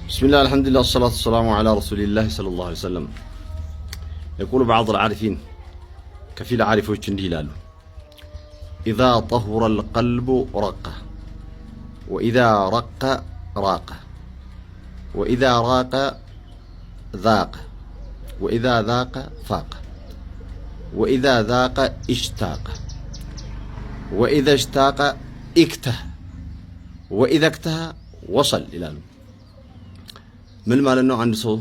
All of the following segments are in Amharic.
بسم الله الحمد لله والصلاة والسلام على رسول الله صلى الله عليه وسلم. يقول بعض العارفين كفيل عارف وجندي لالو إذا طهر القلب رقه وإذا رق راقه وإذا راق ذاق وإذا ذاق فاق وإذا ذاق اشتاق وإذا اشتاق اكته وإذا اكته وصل إلى من مالنا عند صو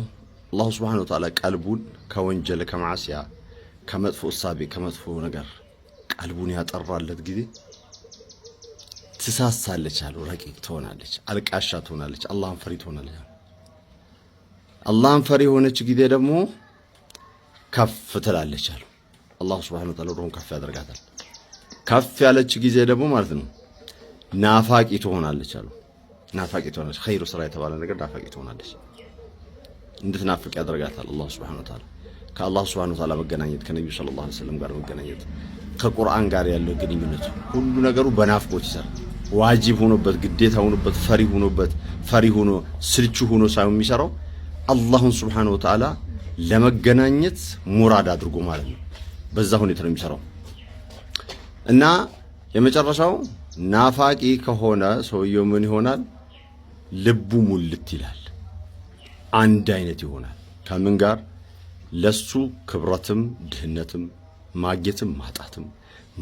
الله سبحانه وتعالى قلبون كونجل كمعصيا كمدفو الصابي كمدفو ነገር قلبون ያጠራለት ጊዜ ትሳሳለች አሉ ረቂቅ ትሆናለች አልቃሻ ትሆናለች አላህን ፈሪ ትሆናለች አላህን ፈሪ ሆነች ጊዜ ደግሞ ከፍ ትላለች አሉ አላህ Subhanahu Wa Ta'ala ሩህን ከፍ ያደርጋታል ከፍ ያለች ጊዜ ደግሞ ማለት ነው ናፋቂ ትሆናለች አሉ ናፋቂ ትሆናለች ኸይሩ ስራ የተባለ ነገር ናፋቂ ትሆናለች እንድትናፍቅ ያደርጋታል አላህ Subhanahu Wa Ta'ala ከአላህ Subhanahu Wa Ta'ala መገናኘት ከነብዩ ሰለላሁ ዐለይሂ ወሰለም ጋር መገናኘት ከቁርአን ጋር ያለው ግንኙነት ሁሉ ነገሩ በናፍቆት ይሰራል ዋጂብ ሆኖበት ግዴታ ሆኖበት ፈሪ ሆኖ ስልቹ ሆኖ ሳይሆን የሚሰራው አላህን Subhanahu Wa Ta'ala ለመገናኘት ሙራድ አድርጎ ማለት ነው በዛ ሁኔታ ነው የሚሰራው እና የመጨረሻው ናፋቂ ከሆነ ሰውየው ምን ይሆናል ልቡ ሙልት ይላል አንድ አይነት ይሆናል ከምን ጋር ለሱ ክብረትም ድህነትም ማግኘትም ማጣትም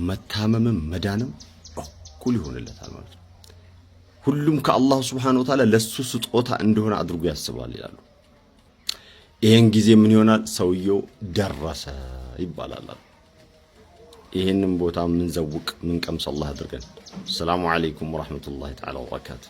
መታመምም መዳንም እኩል ይሆንለታል ማለት ነው ሁሉም ከአላህ Subhanahu Wa Ta'ala ለሱ ስጦታ እንደሆነ አድርጎ ያስባል ይላሉ ይሄን ጊዜ ምን ይሆናል ሰውየው ደረሰ ይባላል ይሄንን ቦታ ምን ዘውቅ ምን ቀምስ አላህ አድርገን ሰላሙ አለይኩም ወራህመቱላሂ ተዓላ ወበረካቱ